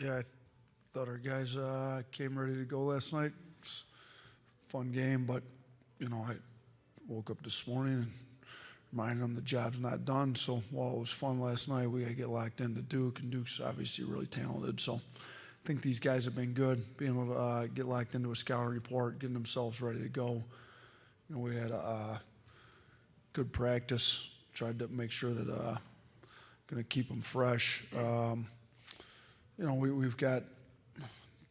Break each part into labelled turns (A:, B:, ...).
A: Yeah, I thought our guys came ready to go last night. It's a fun game, but, I woke up this morning and reminded them the job's not done. So while it was fun last night, we got to get locked into Duke, and Duke's obviously really talented. So I think these guys have been good, being able to get locked into a scouting report, getting themselves ready to go. We had a good practice, tried to make sure that going to keep them fresh. We've got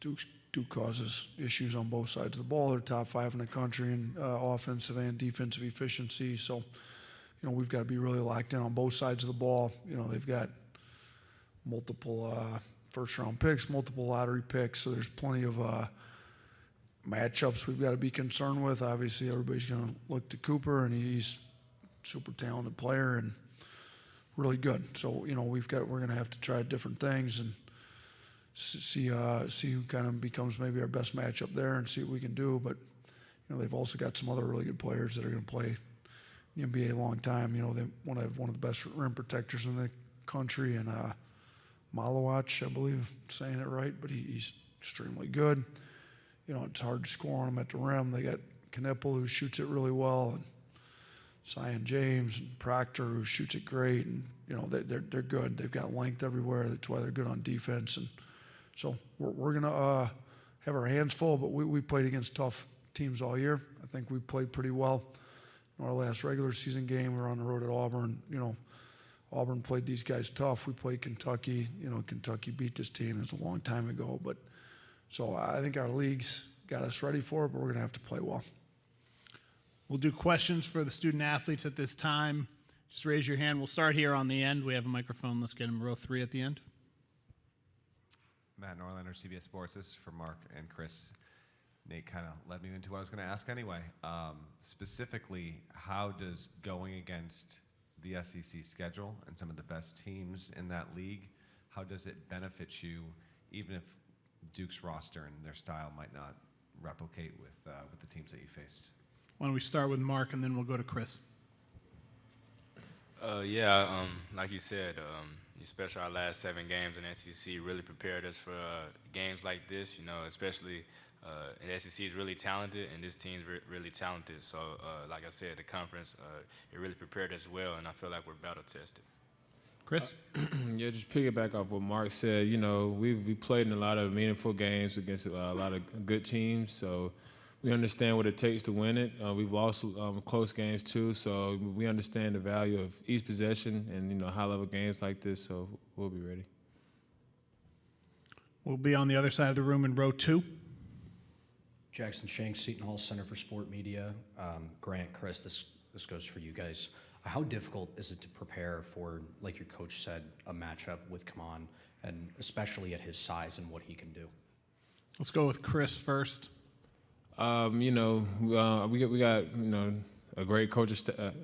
A: Duke causes issues on both sides of the ball. They're top 5 in the country in offensive and defensive efficiency. So, we've got to be really locked in on both sides of the ball. They've got multiple first-round picks, multiple lottery picks, so there's plenty of matchups we've got to be concerned with. Obviously, everybody's going to look to Cooper, and he's a super talented player and really good. So, we're going to have to try different things and see who kind of becomes maybe our best matchup there and see what we can do. But, they've also got some other really good players that are going to play in the NBA a long time. They want to have one of the best rim protectors in the country, and Malawach, I believe, saying it right, but he's extremely good. It's hard to score on him at the rim. They got Knipple, who shoots it really well, and Zion James and Proctor, who shoots it great, and they're good. They've got length everywhere. That's why they're good on defense. And so we're gonna have our hands full, but we played against tough teams all year. I think we played pretty well. In our last regular season game, we were on the road at Auburn. Auburn played these guys tough. We played Kentucky. Kentucky beat this team. It was a long time ago, but so I think our league's got us ready for it, but we're gonna have to play well.
B: We'll do questions for the student athletes at this time. Just raise your hand. We'll start here on the end. We have a microphone. Let's get him row 3 at the end.
C: Matt Norlander, CBS Sports. This is for Mark and Chris. Nate kind of led me into what I was going to ask anyway. Specifically, how does going against the SEC schedule and some of the best teams in that league, how does it benefit you, even if Duke's roster and their style might not replicate with the teams that you faced?
B: Why don't we start with Mark, and then we'll go to Chris.
D: Like you said, especially our last 7 games in SEC really prepared us for games like this. Especially the SEC is really talented, and this team's really talented. So, like I said, the conference, it really prepared us well, and I feel like we're battle tested.
B: Chris?
E: Yeah, just piggyback off what Mark said. We played in a lot of meaningful games against a lot of good teams, so we understand what it takes to win it. We've lost close games too, so we understand the value of each possession and high-level games like this. So we'll be ready.
B: We'll be on the other side of the room in row 2.
F: Jackson Shanks, Seton Hall Center for Sport Media. Grant, Chris, this goes for you guys. How difficult is it to prepare for, like your coach said, a matchup with Kaman, and especially at his size and what he can do?
B: Let's go with Chris first.
E: We got a great coaching staff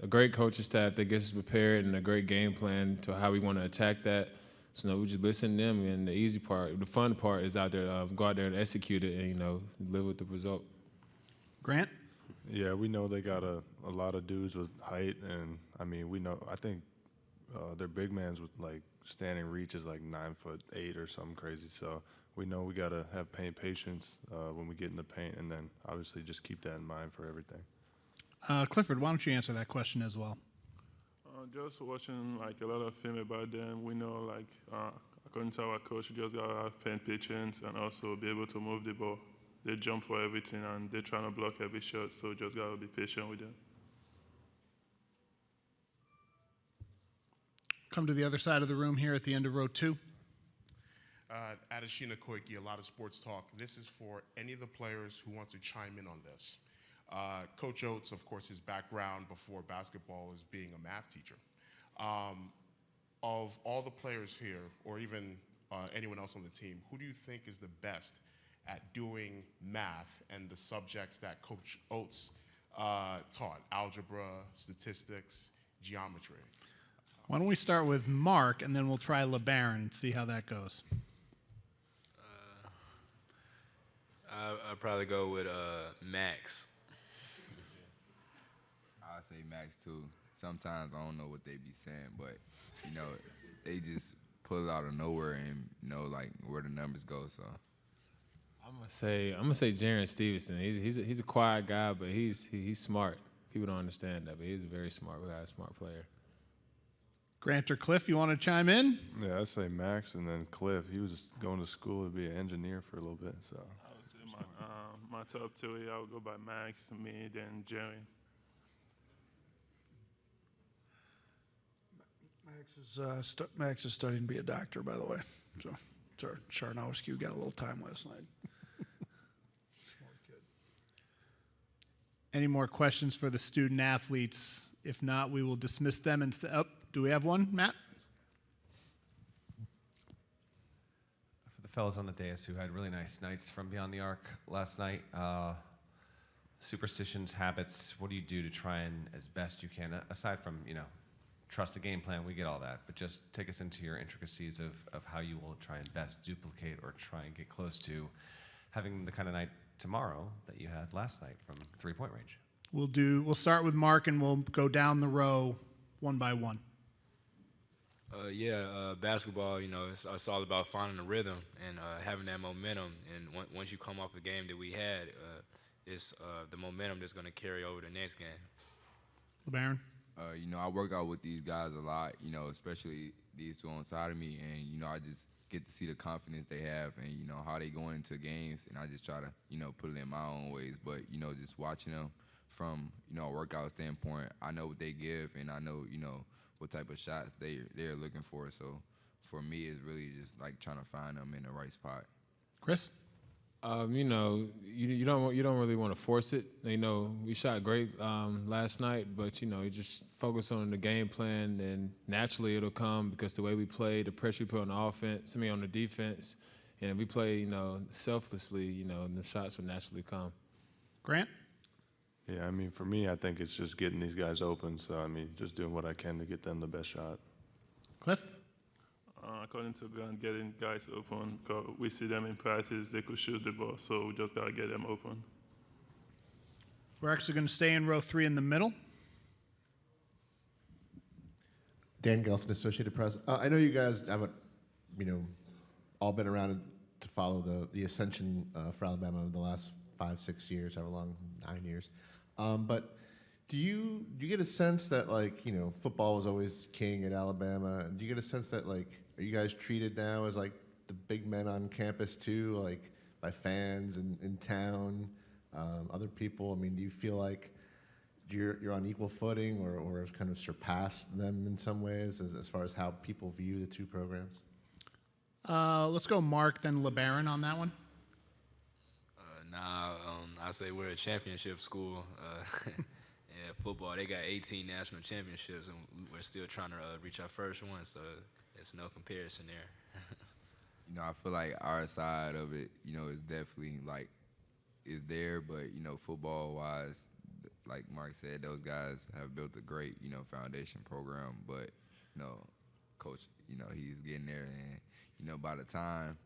E: that gets us prepared, and a great game plan to how we want to attack that. So we just listen to them, and the fun part is out there, go out there and execute it, and live with the result.
B: Grant?
G: Yeah, we know they got a lot of dudes with height, and I think their big man's with standing reach is 9'8" or something crazy. So we know we gotta have patience when we get in the paint, and then obviously just keep that in mind for everything.
B: Clifford, why don't you answer that question as well?
H: Just watching a lot of film about them, we know according to our coach, you just gotta have patience and also be able to move the ball. They jump for everything and they're trying to block every shot, so just gotta be patient with them.
B: Come to the other side of the room here at the end of row 2.
I: Adeshina Koiki, a lot of sports talk. This is for any of the players who want to chime in on this. Coach Oats, of course, his background before basketball is being a math teacher. Of all the players here, or even anyone else on the team, who do you think is the best at doing math and the subjects that Coach Oats taught? Algebra, statistics, geometry.
B: Why don't we start with Mark, and then we'll try LeBaron and see how that goes.
D: I'll probably go with Max.
J: I say Max too. Sometimes I don't know what they be saying, but they just pull it out of nowhere and like where the numbers go. So
E: I'm gonna say Jaren Stevenson. He's a quiet guy, but he's smart. People don't understand that, but he's a very smart guy, smart player.
B: Grant or Cliff, you want to chime in?
G: Yeah, I'd say Max and then Cliff. He was just going to school to be an engineer for a little bit. So
H: I would say my top two, I would go by Max, me, then Jerry.
A: Max is studying to be a doctor, by the way. So, sorry, Charnowski got a little time last night. Smart kid.
B: Any more questions for the student athletes? If not, we will dismiss them and do we have one, Matt?
C: For the fellas on the dais who had really nice nights from Beyond the Arc last night, superstitions, habits, what do you do to try and, as best you can, aside from, trust the game plan, we get all that, but just take us into your intricacies of how you will try and best duplicate or try and get close to having the kind of night tomorrow that you had last night from three-point range.
B: We'll start with Mark and we'll go down the row one by one.
D: Basketball, it's all about finding the rhythm and having that momentum. And once you come off a game that we had, it's the momentum that's going to carry over the next game.
B: LeBaron?
J: I work out with these guys a lot, especially these two on side of me, and, I just get to see the confidence they have and, how they go into games, and I just try to, put it in my own ways. But, just watching them from, a workout standpoint, I know what they give, and I know, what type of shots they're looking for. So for me, it's really just like trying to find them in the right spot.
B: Chris?
E: You don't really want to force it. We shot great last night, but you just focus on the game plan, and naturally it'll come because the way we play, the pressure we put on the offense, on the defense, and if we play, selflessly, the shots will naturally come.
B: Grant?
G: yeah, for me, I think it's just getting these guys open. So just doing what I can to get them the best shot.
B: Cliff?
H: According to Grant, getting guys open, 'cause we see them in practice, they could shoot the ball, so we just got to get them open.
B: We're actually going to stay in row 3 in the middle.
K: Dan Gelson, Associated Press. I know you guys haven't, all been around to follow the ascension for Alabama over the last 5, 6 years, however long, 9 years. But do you get a sense that football was always king at Alabama? Do you get a sense that are you guys treated now as the big men on campus too, by fans in town, other people? Do you feel like you're on equal footing or have kind of surpassed them in some ways as far as how people view the two programs?
B: Let's go Mark, then LeBaron on that one.
D: I say we're a championship school. Yeah, football, they got 18 national championships, and we're still trying to reach our first one, so it's no comparison there.
J: I feel like our side of it, is definitely is there, but football-wise, like Mark said, those guys have built a great, foundation program, but Coach, he's getting there, and by the time,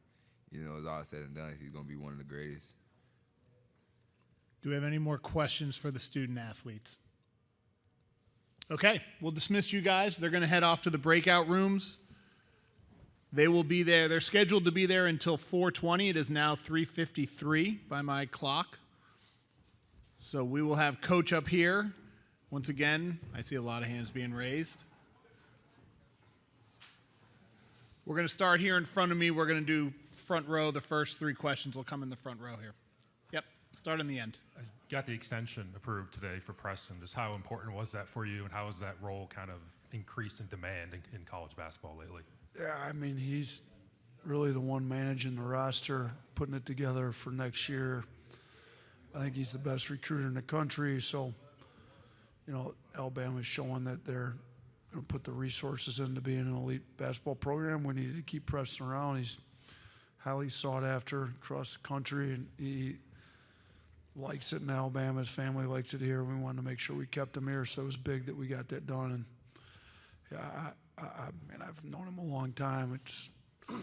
J: it's all said and done, he's gonna be one of the greatest.
B: Do we have any more questions for the student athletes? Okay, we'll dismiss you guys. They're going to head off to the breakout rooms. They will be there. They're scheduled to be there until 4:20. It is now 3:53 by my clock. So we will have Coach up here. Once again, I see a lot of hands being raised. We're going to start here in front of me. We're going to do front row. The first 3 questions will come in the front row here. Yep, start in the end.
L: I got the extension approved today for Preston. Just how important was that for you, and how has that role kind of increased in demand in college basketball lately?
A: Yeah, he's really the one managing the roster, putting it together for next year. I think he's the best recruiter in the country. So, Alabama's showing that they're going to put the resources into being an elite basketball program. We needed to keep pressing around. He's highly sought after across the country, and he likes it in Alabama. His family likes it here. We wanted to make sure we kept him here, so it was big that we got that done. And yeah, I've known him a long time. It's a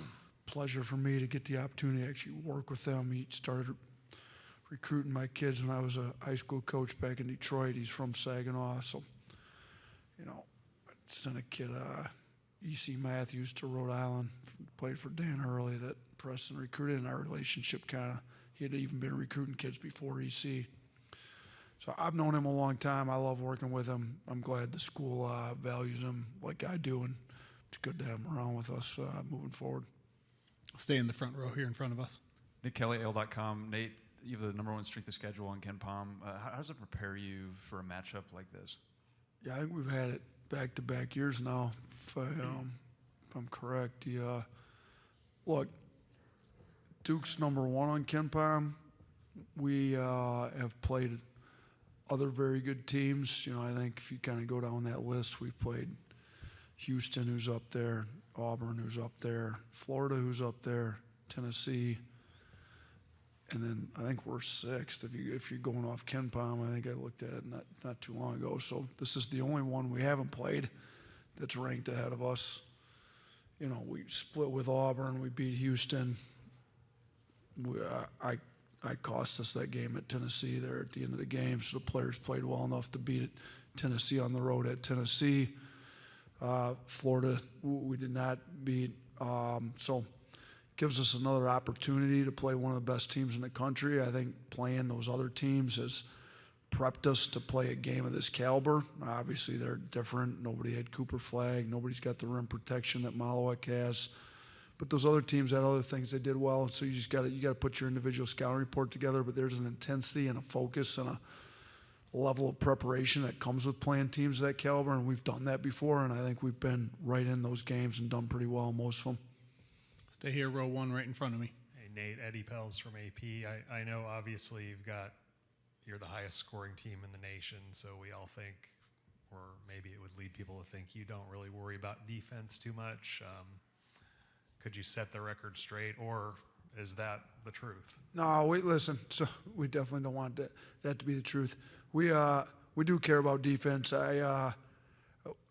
A: pleasure for me to get the opportunity to actually work with him. He started recruiting my kids when I was a high school coach back in Detroit. He's from Saginaw, so I sent a kid, E.C. Matthews to Rhode Island, played for Dan Hurley that Preston recruited, and our relationship he had even been recruiting kids before E.C. So I've known him a long time. I love working with him. I'm glad the school values him like I do, and it's good to have him around with us moving forward.
B: Stay in the front row here in front of us.
M: Nick Kelly, AL.com. Nate, you have the number 1 strength of schedule on Ken Palm. How does it prepare you for a matchup like this?
A: Yeah, I think we've had it back-to-back years now, if I'm correct. Look, Duke's number 1 on Ken Palm. We have played other very good teams. I think if you kind of go down that list, we've played Houston, who's up there, Auburn, who's up there, Florida, who's up there, Tennessee, and then I think we're 6th. If you're going off Ken Palm, I think I looked at it not too long ago. So this is the only one we haven't played that's ranked ahead of us. We split with Auburn, we beat Houston. I cost us that game at Tennessee there at the end of the game, so the players played well enough to beat Tennessee on the road at Tennessee. Florida, we did not beat. So gives us another opportunity to play one of the best teams in the country. I think playing those other teams has prepped us to play a game of this caliber. Obviously, they're different. Nobody had Cooper Flag. Nobody's got the rim protection that Malawak has. But those other teams had other things they did well. So you got to put your individual scouting report together. But there's an intensity and a focus and a level of preparation that comes with playing teams of that caliber, and we've done that before. And I think we've been right in those games and done pretty well in most of them.
B: Stay here, row 1, right in front of me.
N: Hey, Nate, Eddie Pels from AP. I know obviously you're the highest scoring team in the nation, so we all think, or maybe it would lead people to think you don't really worry about defense too much. Could you set the record straight, or is that the truth?
A: No, listen. So we definitely don't want that to be the truth. We do care about defense. This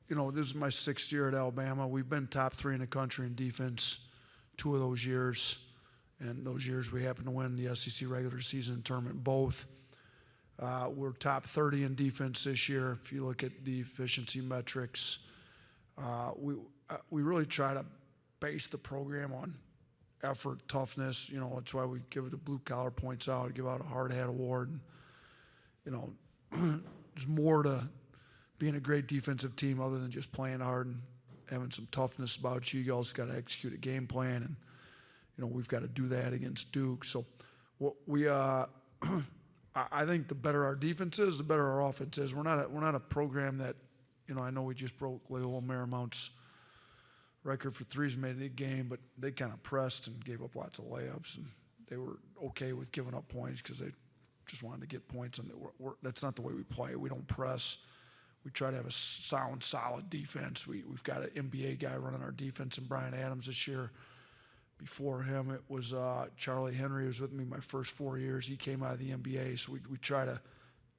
A: is my 6th year at Alabama. We've been top 3 in the country in defense 2 of those years, and those years we happened to win the SEC regular season tournament both. We're top 30 in defense this year. If you look at the efficiency metrics, we really try to base the program on effort, toughness. That's why we give the blue collar points out, give out a hard hat award. There's more to being a great defensive team other than just playing hard and having some toughness about you. You also got to execute a game plan, and we've got to do that against Duke. So I think the better our defense is, the better our offense is. We're not a program that, I know we just broke Loyola Marymount's record for threes made in a game, but they kind of pressed and gave up lots of layups, and they were okay with giving up points because they just wanted to get points. And that's not the way we play. We don't press. We try to have a sound, solid defense. We've got an NBA guy running our defense, and Brian Adams this year. Before him, it was Charlie Henry, who was with me my first 4 years. He came out of the NBA, so we try to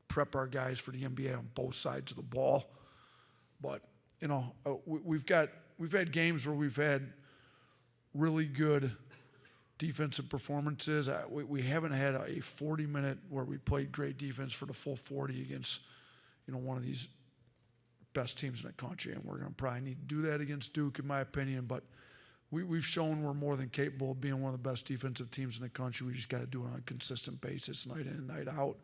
A: prep our guys for the NBA on both sides of the ball. But we've had games where we've had really good defensive performances. We haven't had a 40-minute where we played great defense for the full 40 against one of these best teams in the country, and we're going to probably need to do that against Duke, in my opinion. But we've shown we're more than capable of being one of the best defensive teams in the country. We just got to do it on a consistent basis, night in and night out.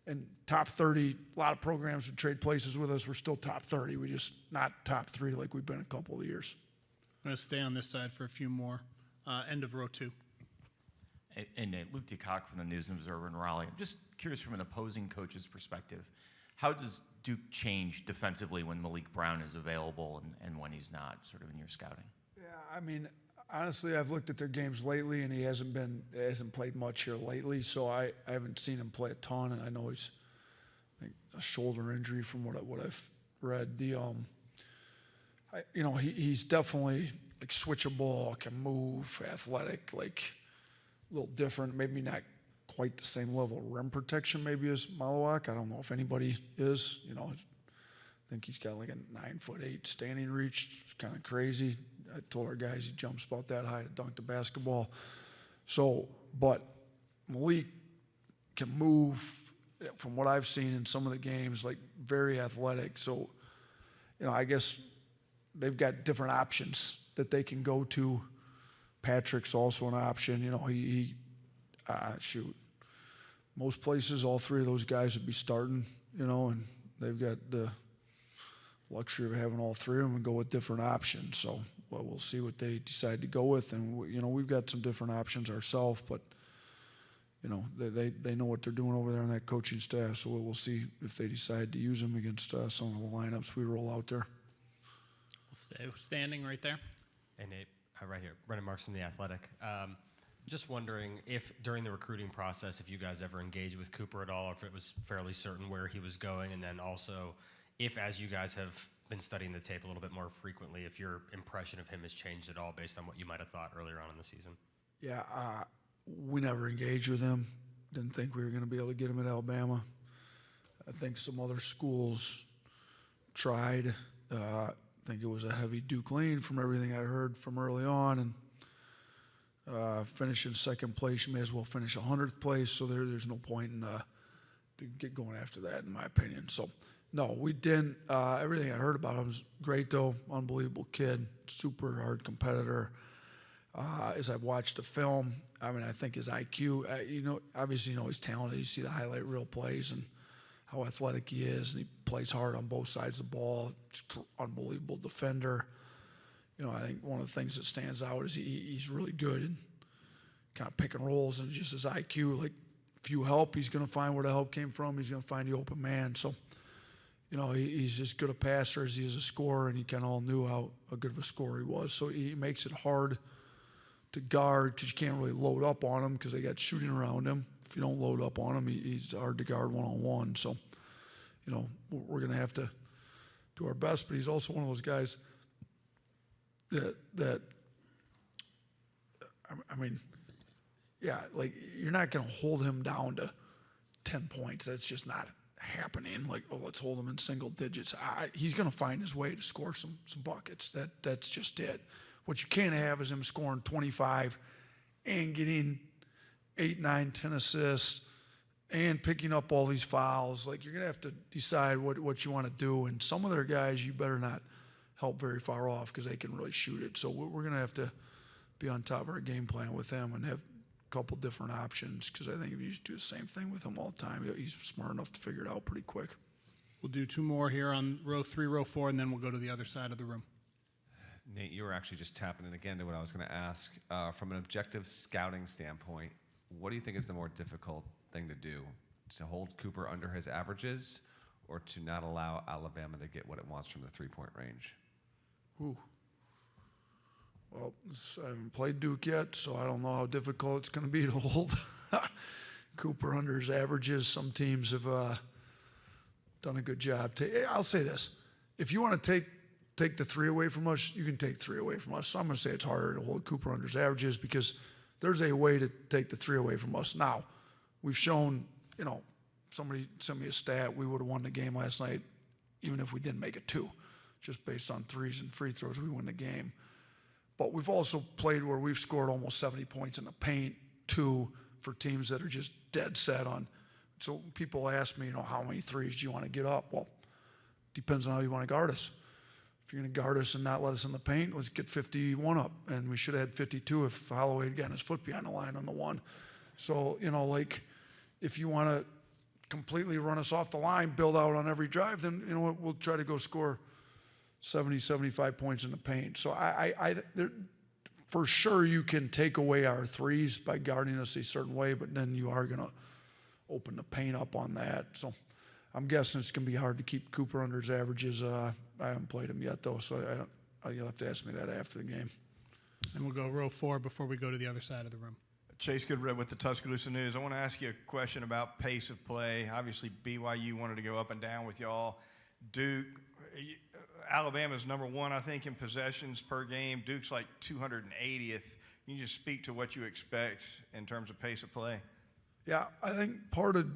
A: And top 30, a lot of programs would trade places with us. We're still top 30. We're just not top 3 like we've been a couple of years.
B: I'm going to stay on this side for a few more. End of row 2.
O: Hey, Nate, Luke DeCock from the News and Observer in Raleigh. I'm just curious from an opposing coach's perspective, how does Duke change defensively when Malik Brown is available and when he's not, sort of in your scouting?
A: Yeah, honestly, I've looked at their games lately, and he hasn't played much here lately, so I haven't seen him play a ton, and I know he's a shoulder injury from what I've read. He's definitely switchable, can move, athletic, a little different, maybe not quite the same level of rim protection maybe as Malawak. I don't know if anybody is. I think he's got a 9'8" standing reach. It's kind of crazy. I told our guys he jumps about that high to dunk the basketball. So, but Malik can move, from what I've seen in some of the games, very athletic. So, I guess they've got different options that they can go to. Patrick's also an option. You know, shoot, most places, all three of those guys would be starting, you know, and they've got the luxury of having all three of them and go with different options. So, well, we'll see what they decide to go with. And, you know, we've got some different options ourselves, but, you know, they know what they're doing over there on that coaching staff. So we'll see if they decide to use them against some of the lineups we roll out there.
B: Standing right there.
P: Hey, Nate. Right here. Brendan Marks from The Athletic. Just wondering if during the recruiting process, if you guys ever engaged with Cooper at all, or if it was fairly certain where he was going, and then also if, as you guys have been studying the tape a little bit more frequently, if your impression of him has changed at all based on what you might have thought earlier on in the season.
A: Yeah, we never engaged with him. Didn't think we were going to be able to get him at Alabama. I think some other schools tried. I think it was a heavy Duke lean from everything I heard from early on, and finishing second place, you may as well finish 100th place. So there's no point in to get going after that, in my opinion. So no, we didn't. Everything I heard about him was great, though. Unbelievable kid, super hard competitor. As I've watched the film, I mean, I think his IQ, you know, obviously, you know, he's talented. You see the highlight reel plays and how athletic he is, and he plays hard on both sides of the ball. Unbelievable defender. You know, I think one of the things that stands out is he's really good in kind of pick and rolls, and just his IQ. Like, if you help, he's going to find where the help came from. He's going to find the open man. So, you know, he's as good a passer as he is a scorer, and you kind of all knew how good of a scorer he was. So he makes it hard to guard because you can't really load up on him because they got shooting around him. If you don't load up on him, he's hard to guard one-on-one. So, you know, we're going to have to do our best. But he's also one of those guys that I mean, yeah, like, you're not going to hold him down to 10 points. That's just not happening. Like, oh, let's hold him in single digits. He's going to find his way to score some buckets. That's just it. What you can't have is him scoring 25 and getting 8, 9, 10 assists and picking up all these fouls. Like, you're going to have to decide what you want to do. And some of their guys, you better not help very far off because they can really shoot it. So we're going to have to be on top of our game plan with them and have a couple different options, because I think if you just do the same thing with him all the time, he's smart enough to figure it out pretty quick.
B: We'll do two more here on row 3, row 4, and then we'll go to the other side of the room.
C: Nate, you were actually just tapping in again to what I was going to ask. From an objective scouting standpoint, what do you think is the more difficult thing to do? To hold Cooper under his averages, or to not allow Alabama to get what it wants from the three-point range?
A: Ooh. Well, I haven't played Duke yet, so I don't know how difficult it's going to be to hold Cooper under his averages. Some teams have done a good job. I'll say this. If you want to take the three away from us, you can take three away from us. So I'm going to say it's harder to hold Cooper under his averages because there's a way to take the three away from us. Now, we've shown, you know, somebody sent me a stat, we would have won the game last night even if we didn't make it 2. Just based on threes and free throws, we win the game. But we've also played where we've scored almost 70 points in the paint, 2, for teams that are just dead set on. So people ask me, you know, how many threes do you want to get up? Well, depends on how you want to guard us. If you're going to guard us and not let us in the paint, let's get 51 up. And we should have had 52 if Holloway had gotten his foot behind the line on the one. So, you know, like, if you want to completely run us off the line, build out on every drive, then, you know what, we'll try to go score 70, 75 points in the paint. So for sure you can take away our threes by guarding us a certain way, but then you are going to open the paint up on that. So I'm guessing it's going to be hard to keep Cooper under his averages. I haven't played him yet, though, so you'll have to ask me that after the game.
B: And we'll go row 4 before we go to the other side of the room.
Q: Chase Goodred with the Tuscaloosa News. I want to ask you a question about pace of play. Obviously, BYU wanted to go up and down with y'all. Duke, Alabama's number 1, I think, in possessions per game. Duke's like 280th. Can you just speak to what you expect in terms of pace of play?
A: Yeah, I think part of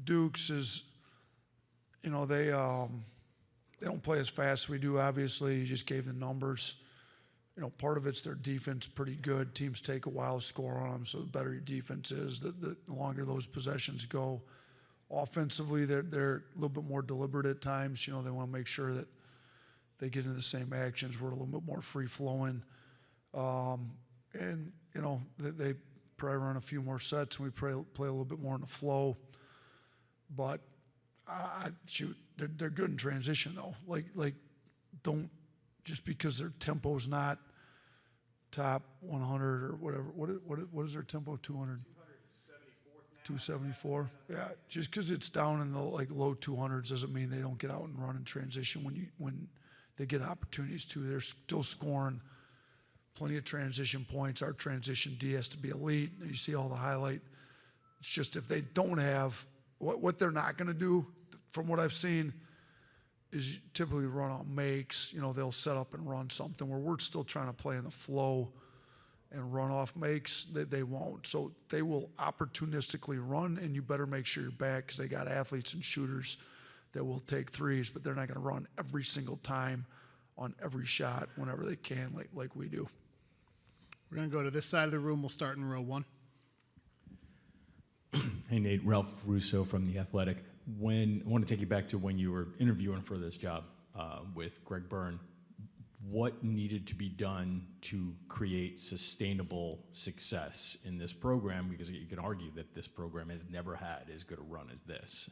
A: Duke's is, you know, they don't play as fast as we do, obviously. You just gave the numbers. You know, part of it's their defense pretty good. Teams take a while to score on them, so the better your defense is, the longer those possessions go. Offensively, they're a little bit more deliberate at times. You know, they want to make sure that they get into the same actions. We're a little bit more free flowing. And, you know, they probably run a few more sets and we play a little bit more in the flow. But shoot, they're good in transition though. Like don't, just because their tempo's not top 100 or whatever. What is their tempo? 200? 274. Yeah, just because it's down in the like low 200s doesn't mean they don't get out and run in transition when they get opportunities to. They're still scoring plenty of transition points. Our transition D has to be elite. You see all the highlight. It's just if they don't have what they're not going to do, from what I've seen, is typically run on makes. You know, they'll set up and run something where we're still trying to play in the flow and run off makes. They won't. So they will opportunistically run, and you better make sure you're back because they got athletes and shooters that will take threes, but they're not going to run every single time on every shot whenever they can like we do.
B: We're going to go to this side of the room. We'll start in row 1.
R: Hey, Nate. Ralph Russo from The Athletic. I want to take you back to when you were interviewing for this job with Greg Byrne. What needed to be done to create sustainable success in this program? Because you can argue that this program has never had as good a run as this.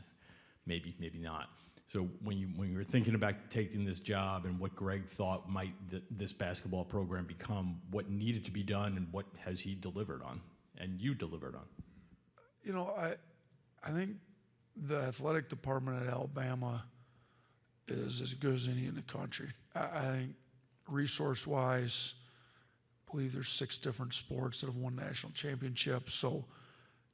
R: Maybe not. So when you were thinking about taking this job and what Greg thought might this basketball program become, what needed to be done and what has he delivered on, and you delivered on?
A: You know, I think the athletic department at Alabama is as good as any in the country. I think resource-wise, I believe there's 6 different sports that have won national championships. So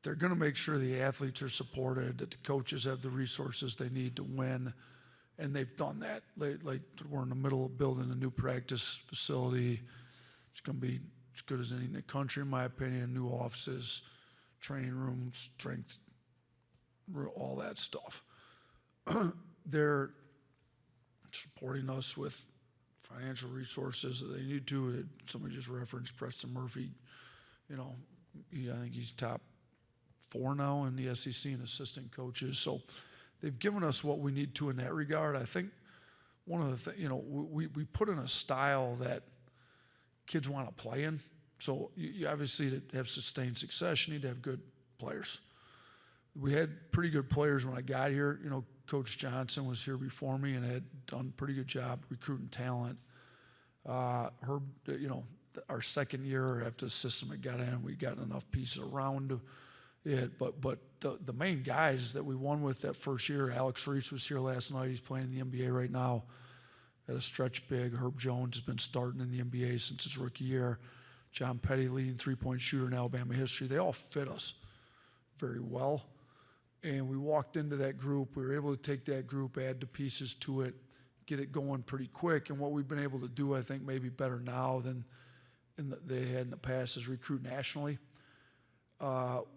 A: they're going to make sure the athletes are supported, that the coaches have the resources they need to win, and they've done that. Like we're in the middle of building a new practice facility. It's going to be as good as any in the country, in my opinion. New offices, training rooms, strength, all that stuff. They're supporting us with financial resources that they need to. Somebody just referenced Preston Murphy. You know, I think he's top 4 now in the SEC in assistant coaches. So they've given us what we need to in that regard. I think one of the things, you know, we put in a style that kids want to play in. So you obviously, to have sustained success, you need to have good players. We had pretty good players when I got here. You know, Coach Johnson was here before me and had done a pretty good job recruiting talent. Herb, you know, our second year after the system had got in, we got enough pieces around it. But the main guys that we won with that first year, Alex Reese was here last night. He's playing in the NBA right now at a stretch big. Herb Jones has been starting in the NBA since his rookie year. John Petty, leading three-point shooter in Alabama history. They all fit us very well. And we walked into that group. We were able to take that group, add the pieces to it, get it going pretty quick. And what we've been able to do, I think, maybe better now than they had in the past, is recruit nationally.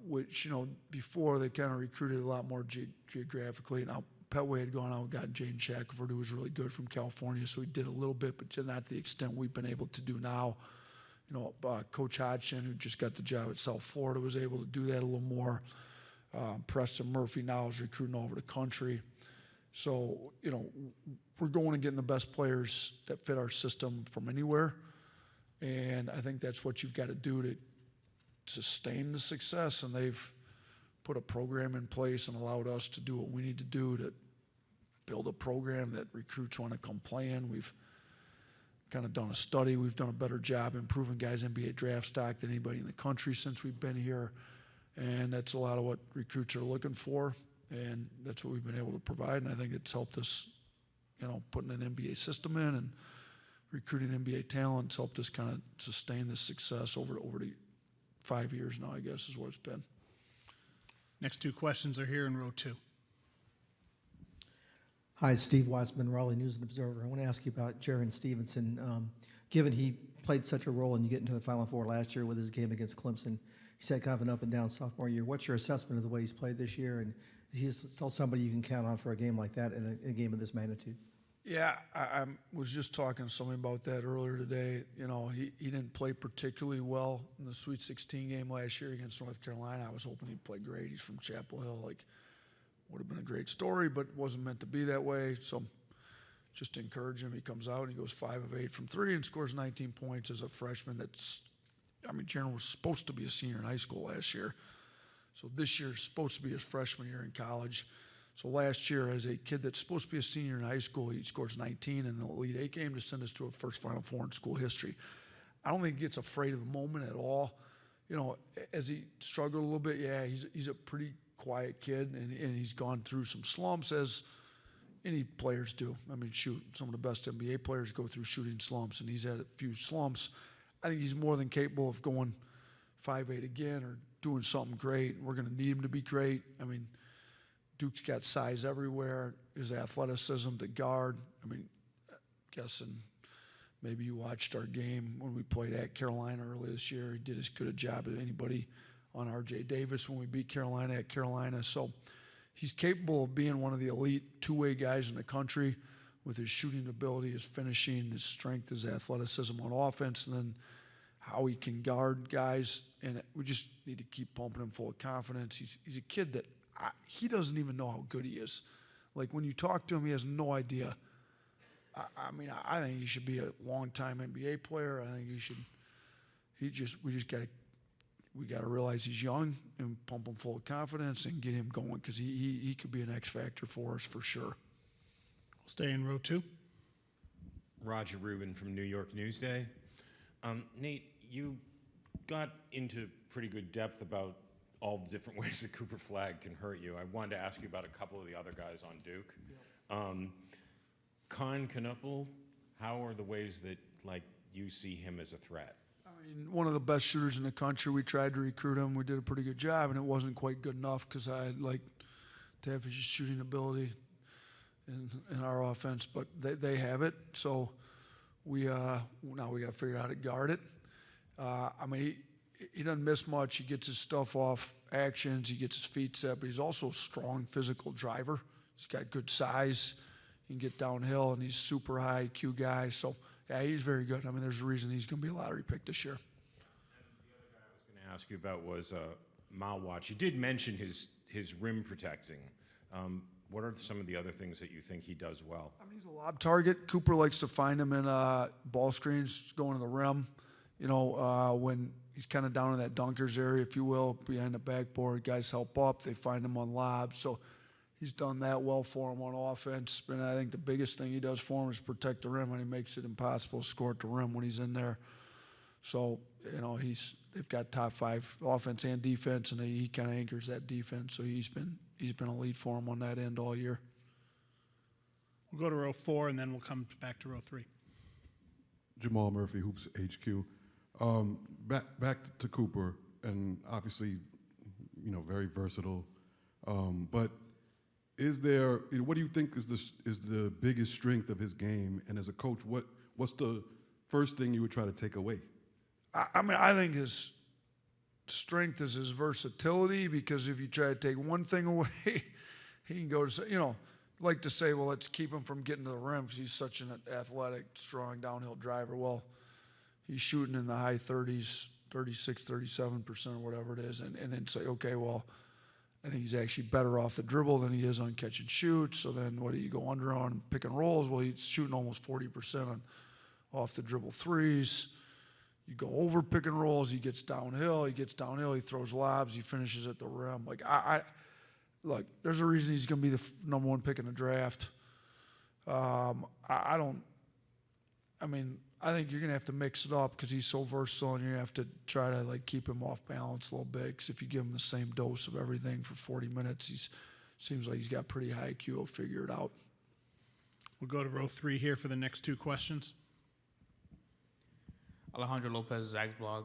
A: Which, you know, before they kind of recruited a lot more geographically. Now, Petway had gone out and got Jaden Shackelford, who was really good from California, so he did a little bit, but not to the extent we've been able to do now. You know, Coach Hodgson, who just got the job at South Florida, was able to do that a little more. Preston Murphy now is recruiting all over the country. So, you know, we're going and getting the best players that fit our system from anywhere. And I think that's what you've got to do to sustain the success. And they've put a program in place and allowed us to do what we need to do to build a program that recruits want to come play in. We've kind of done a study. We've done a better job improving guys' NBA draft stock than anybody in the country since we've been here. And that's a lot of what recruits are looking for, and that's what we've been able to provide. And I think it's helped us, you know, putting an NBA system in and recruiting NBA talent. It's helped us kind of sustain this success over the 5 years now, I guess, is what it's been.
B: Next 2 questions are here in row 2.
S: Hi, Steve Weissman, Raleigh News and Observer. I want to ask you about Jaron Stevenson. Given he played such a role and you get into the Final Four last year with his game against Clemson, he's had kind of an up and down sophomore year. What's your assessment of the way he's played this year? And he's still somebody you can count on for a game like that in a game of this magnitude?
A: Yeah, I was just talking to somebody about that earlier today. You know, he didn't play particularly well in the Sweet 16 game last year against North Carolina. I was hoping he'd play great. He's from Chapel Hill. Like, would have been a great story, but wasn't meant to be that way. So just to encourage him. He comes out and he goes 5 of 8 from 3 and scores 19 points as a freshman. Jaron was supposed to be a senior in high school last year. So this year is supposed to be his freshman year in college. So last year, as a kid that's supposed to be a senior in high school, he scores 19 in the Elite Eight game to send us to a first Final Four in school history. I don't think he gets afraid of the moment at all. You know, as he struggled a little bit, yeah, he's a pretty quiet kid, and he's gone through some slumps, as any players do. I mean, shoot, some of the best NBA players go through shooting slumps, and he's had a few slumps. I think he's more than capable of going 5-8 again or doing something great. We're going to need him to be great. I mean, Duke's got size everywhere. His athleticism to guard. I mean, guessing maybe you watched our game when we played at Carolina earlier this year. He did as good a job as anybody on R.J. Davis when we beat Carolina at Carolina. So he's capable of being one of the elite two-way guys in the country with his shooting ability, his finishing, his strength, his athleticism on offense, and then how he can guard guys. And we just need to keep pumping him full of confidence. He's a kid that he doesn't even know how good he is. Like, when you talk to him, he has no idea. I mean, I think he should be a long-time NBA player. I think we got to realize he's young and pump him full of confidence and get him going, because he could be an X factor for us for sure.
B: We'll stay in row 2.
T: Roger Rubin from New York Newsday. Nate, you got into pretty good depth about all the different ways that Cooper Flagg can hurt you. I wanted to ask you about a couple of the other guys on Duke. Knuppel, how are the ways that, like, you see him as a threat?
A: I mean, one of the best shooters in the country. We tried to recruit him. We did a pretty good job, and it wasn't quite good enough because I'd like to have his shooting ability in our offense, but they have it. So now we got to figure out how to guard it. I mean, he doesn't miss much. He gets his stuff off actions. He gets his feet set, but he's also a strong physical driver. He's got good size. He can get downhill, and he's super high IQ guy. So, yeah, he's very good. I mean, there's a reason he's going to be a lottery pick this year.
T: And the other guy I was going to ask you about was Malwatch. You did mention his rim protecting. What are some of the other things that you think he does well?
A: I mean, he's a lob target. Cooper likes to find him in ball screens going to the rim. You know, when he's kind of down in that dunkers area, if you will, behind the backboard, guys help up. They find him on lobs. So he's done that well for him on offense. And I think the biggest thing he does for him is protect the rim, and he makes it impossible to score at the rim when he's in there. So, you know, they've got top 5 offense and defense, and he kind of anchors that defense. So he's been a lead for him on that end all year.
B: We'll go to row 4, and then we'll come back to row 3.
U: Jamal Murphy, Hoops HQ. Back to Cooper, and obviously, you know, very versatile. But what do you think is the biggest strength of his game? And as a coach, what's the first thing you would try to take away?
A: I mean, I think his strength is his versatility, because if you try to take one thing away, he can go to, you know, like to say, well, let's keep him from getting to the rim because he's such an athletic, strong downhill driver. Well, he's shooting in the high 30s, 36, 37% or whatever it is, and then say, okay, well, I think he's actually better off the dribble than he is on catch and shoot. So then what do you go under on pick and rolls? Well, he's shooting almost 40% on off the dribble threes. You go over pick and rolls, he gets downhill, he throws lobs, he finishes at the rim. Like, look, there's a reason he's going to be the number 1 pick in the draft. I think you're going to have to mix it up because he's so versatile, and you're going to have to try to, like, keep him off balance a little bit, because if you give him the same dose of everything for 40 minutes, seems like he's got pretty high IQ. He'll figure it out.
B: We'll go to row 3 here for the next 2 questions.
V: Alejandro Lopez, Zags blog.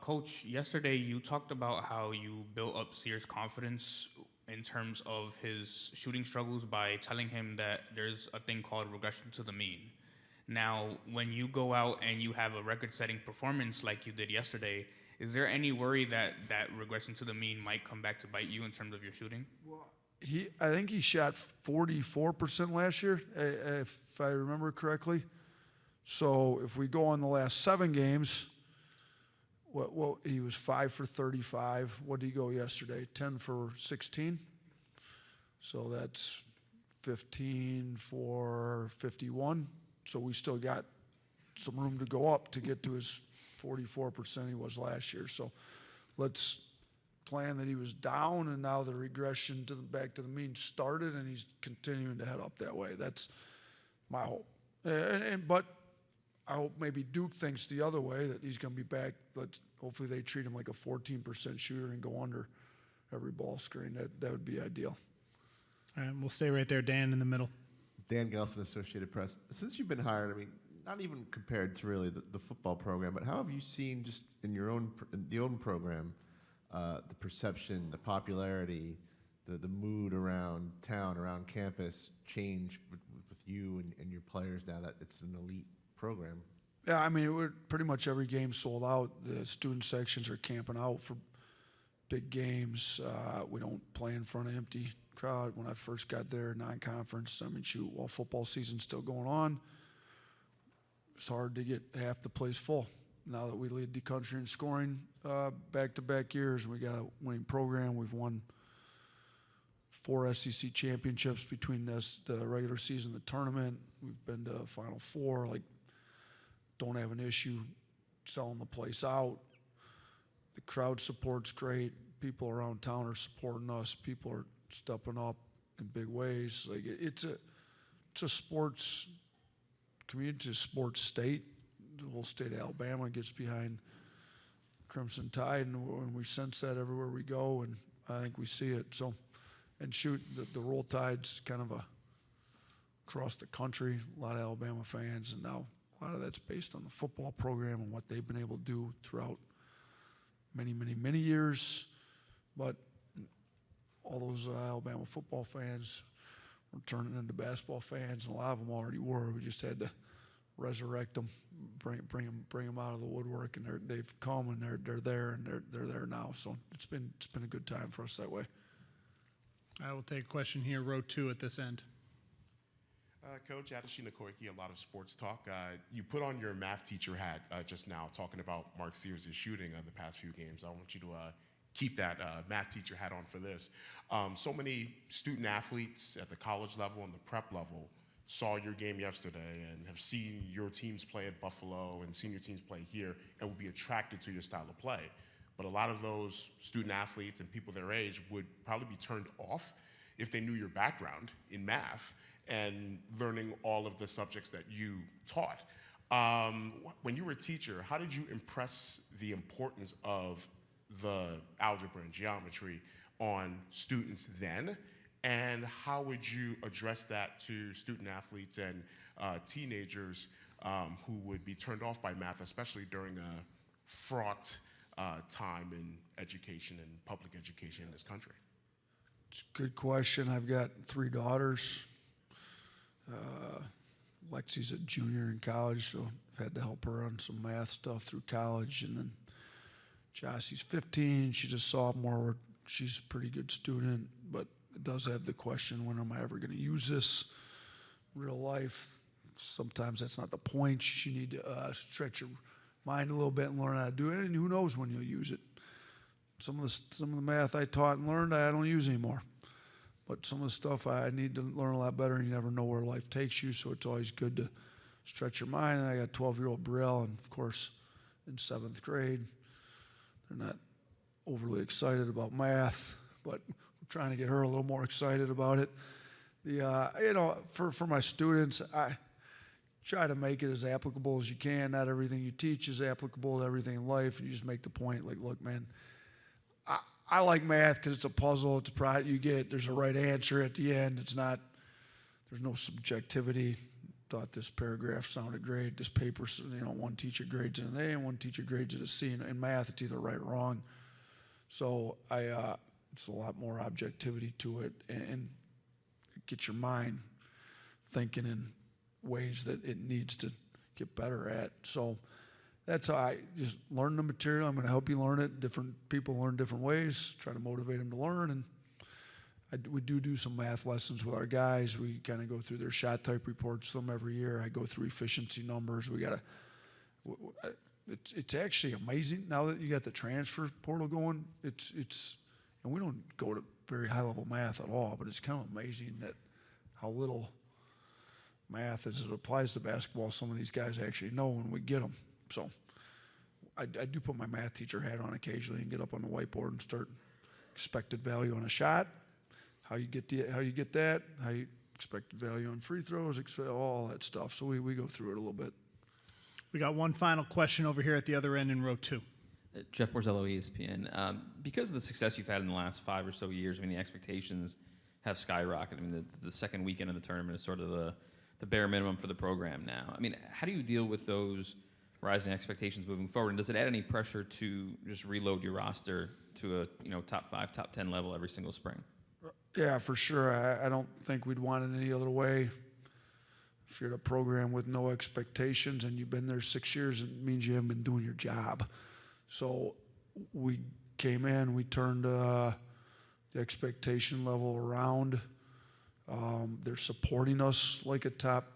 V: Coach, yesterday you talked about how you built up Sears' confidence in terms of his shooting struggles by telling him that there's a thing called regression to the mean. Now, when you go out and you have a record-setting performance like you did yesterday, is there any worry that that regression to the mean might come back to bite you in terms of your shooting?
A: Well, I think he shot 44% last year, if I remember correctly. So if we go on the last 7 games, he was 5 for 35. What did he go yesterday? 10 for 16. So that's 15 for 51. So we still got some room to go up to get to his 44% he was last year. So let's plan that he was down, and now the regression to the back to the mean started, and he's continuing to head up that way. That's my hope. But I hope maybe Duke thinks the other way, that he's going to be back. Hopefully they treat him like a 14% shooter and go under every ball screen. That would be ideal.
B: All right, we'll stay right there, Dan, in the middle.
K: Dan Gelson, Associated Press. Since you've been hired, I mean, not even compared to really the football program, but how have you seen just in your own program the perception, the popularity, the mood around town, around campus change with you and your players now that it's an elite program?
A: Yeah, I mean, we're pretty much every game sold out. The student sections are camping out for big games. We don't play in front of empty crowd. When I first got there, non-conference, I mean, shoot, while football season's still going on, it's hard to get half the place full. Now that we lead the country in scoring back-to-back years, we got a winning program. We've won 4 SEC championships between us, the regular season, the tournament. We've been to Final Four. Like, don't have an issue selling the place out. The crowd support's great. People around town are supporting us. People are stepping up in big ways. Like, it's a sports community, it's a sports state. The whole state of Alabama gets behind Crimson Tide, and we sense that everywhere we go, and I think we see it. So, and shoot, the Roll Tide's kind of across the country, a lot of Alabama fans, and now a lot of that's based on the football program and what they've been able to do throughout many years. But all those Alabama football fans were turning into basketball fans, and a lot of them already were. We just had to resurrect them, bring them out of the woodwork, and they've come, and they're there, and they're there now. So it's been a good time for us that way.
B: I will take a question here, row 2 at this end.
F: Coach Adeshina Koike, a lot of sports talk. You put on your math teacher hat just now, talking about Mark Sears' shooting the past few games. I want you to keep that math teacher hat on for this. So many student athletes at the college level and the prep level saw your game yesterday and have seen your teams play at Buffalo and seen your teams play here and will be attracted to your style of play. But a lot of those student athletes and people their age would probably be turned off if they knew your background in math and learning all of the subjects that you taught. When you were a teacher, how did you impress the importance of the algebra and geometry on students then? And how would you address that to student athletes and teenagers who would be turned off by math, especially during a fraught time in education and public education in this country?
A: It's a good question. I've got 3 daughters. Lexi's a junior in college, so I've had to help her on some math stuff through college. And then Jossie's 15. She's a sophomore. She's a pretty good student, but it does have the question, when am I ever going to use this in real life? Sometimes that's not the point. You need to stretch your mind a little bit and learn how to do it, and who knows when you'll use it. Some of the math I taught and learned, I don't use anymore. But some of the stuff I need to learn a lot better, and you never know where life takes you, so it's always good to stretch your mind. And I got 12-year-old Brielle, and of course, in 7th grade, they're not overly excited about math, but I'm trying to get her a little more excited about it. For my students, I try to make it as applicable as you can. Not everything you teach is applicable to everything in life. You just make the point, like, look, man, I like math because it's a puzzle. It's a product you get. There's a right answer at the end. There's no subjectivity. Thought this paragraph sounded great. This paper, one teacher grades it an A and one teacher grades it a C. In math, it's either right or wrong. So it's a lot more objectivity to it, and get your mind thinking in ways that it needs to get better at. So that's how I just learn the material. I'm going to help you learn it. Different people learn different ways. Try to motivate them to learn. And we do some math lessons with our guys. We kind of go through their shot type reports with them every year. I go through efficiency numbers. It's actually amazing now that you got the transfer portal going. And we don't go to very high level math at all, but it's kind of amazing that how little math as it applies to basketball some of these guys actually know when we get them. So I do put my math teacher hat on occasionally and get up on the whiteboard and start expected value on a shot, how you get that, how you expected value on free throws, all that stuff. So we go through it a little bit.
B: We got one final question over here at the other end in row 2.
E: Jeff Borzello, ESPN. Because of the success you've had in the last 5 or so years, I mean, the expectations have skyrocketed. I mean, the second weekend of the tournament is sort of the bare minimum for the program now. I mean, how do you deal with those rising expectations moving forward? And does it add any pressure to just reload your roster to a top 5, top 10 level every single spring?
A: Yeah, for sure. I don't think we'd want it any other way. If you're at a program with no expectations and you've been there 6 years, it means you haven't been doing your job. So we came in, we turned the expectation level around. They're supporting us like a top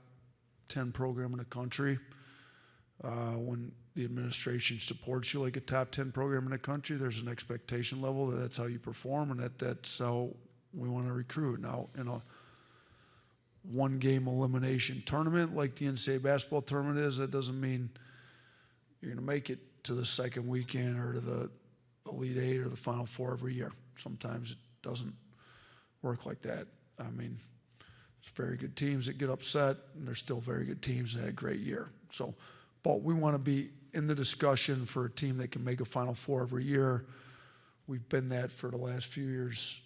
A: 10 program in the country. When the administration supports you like a top 10 program in the country, there's an expectation level that that's how you perform, and that's how we want to recruit. Now, in a one-game elimination tournament like the NCAA basketball tournament is, that doesn't mean you're going to make it to the second weekend or to the Elite Eight or the Final Four every year. Sometimes it doesn't work like that. I mean, there's very good teams that get upset, and there's still very good teams that had a great year. So, but we want to be in the discussion for a team that can make a Final Four every year. We've been that for the last few years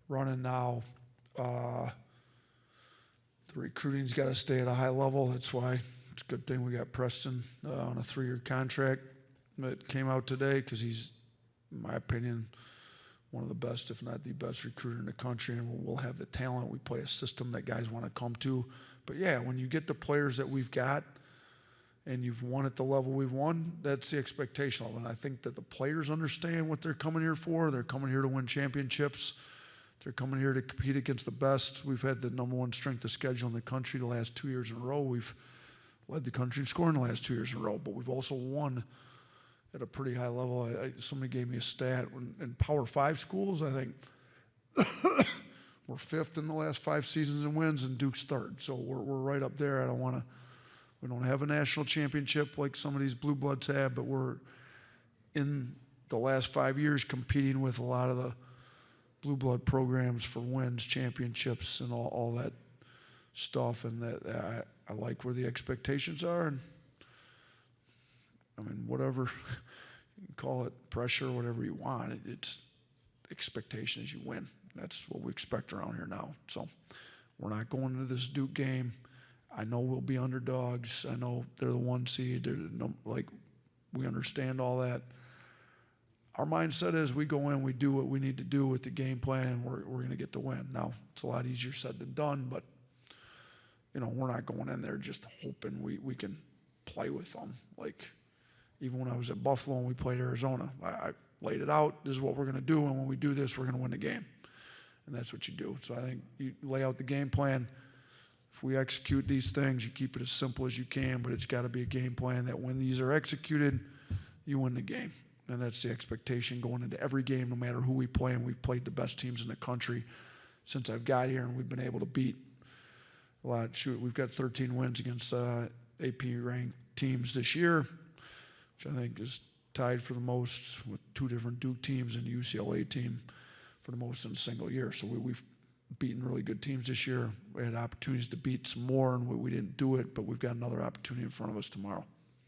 A: running now. The recruiting's got to stay at a high level. That's why it's a good thing we got Preston on a 3-year contract that came out today, because he's, in my opinion, one of the best, if not the best recruiter in the country, and we'll have the talent. We play a system that guys want to come to. But yeah, when you get the players that we've got and you've won at the level we've won, that's the expectation level. And I think that the players understand what they're coming here for. They're coming here to win championships. They're coming here to compete against the best. We've had the number 1 strength of schedule in the country the last 2 years in a row. We've led the country in scoring the last 2 years in a row, but we've also won at a pretty high level. Somebody gave me a stat. In Power 5 schools, I think we're 5th in the last 5 seasons in wins, and Duke's 3rd. So we're right up there. We don't have a national championship like some of these blue bloods have, but we're in the last 5 years competing with a lot of the blue blood programs for wins, championships, and all that stuff. And that I like where the expectations are. And I mean, whatever you can call it, pressure, whatever you want, it's expectations. You win. That's what we expect around here now. So we're not going into this Duke game. I know we'll be underdogs. I know they're the 1 seed. We understand all that. Our mindset is we go in, we do what we need to do with the game plan, and we're going to get the win. Now, it's a lot easier said than done, but, we're not going in there just hoping we can play with them. Like, even when I was at Buffalo and we played Arizona, I laid it out. This is what we're going to do, and when we do this, we're going to win the game. And that's what you do. So I think you lay out the game plan. If we execute these things, you keep it as simple as you can, but it's got to be a game plan that when these are executed, you win the game. And that's the expectation going into every game, no matter who we play. And we've played the best teams in the country since I've got here, and we've been able to beat a lot. We've got 13 wins against AP-ranked teams this year, which I think is tied for the most with 2 different Duke teams and the UCLA team for the most in a single year. So we've beaten really good teams this year. We had opportunities to beat some more, and we didn't do it, but we've got another opportunity in front of us tomorrow.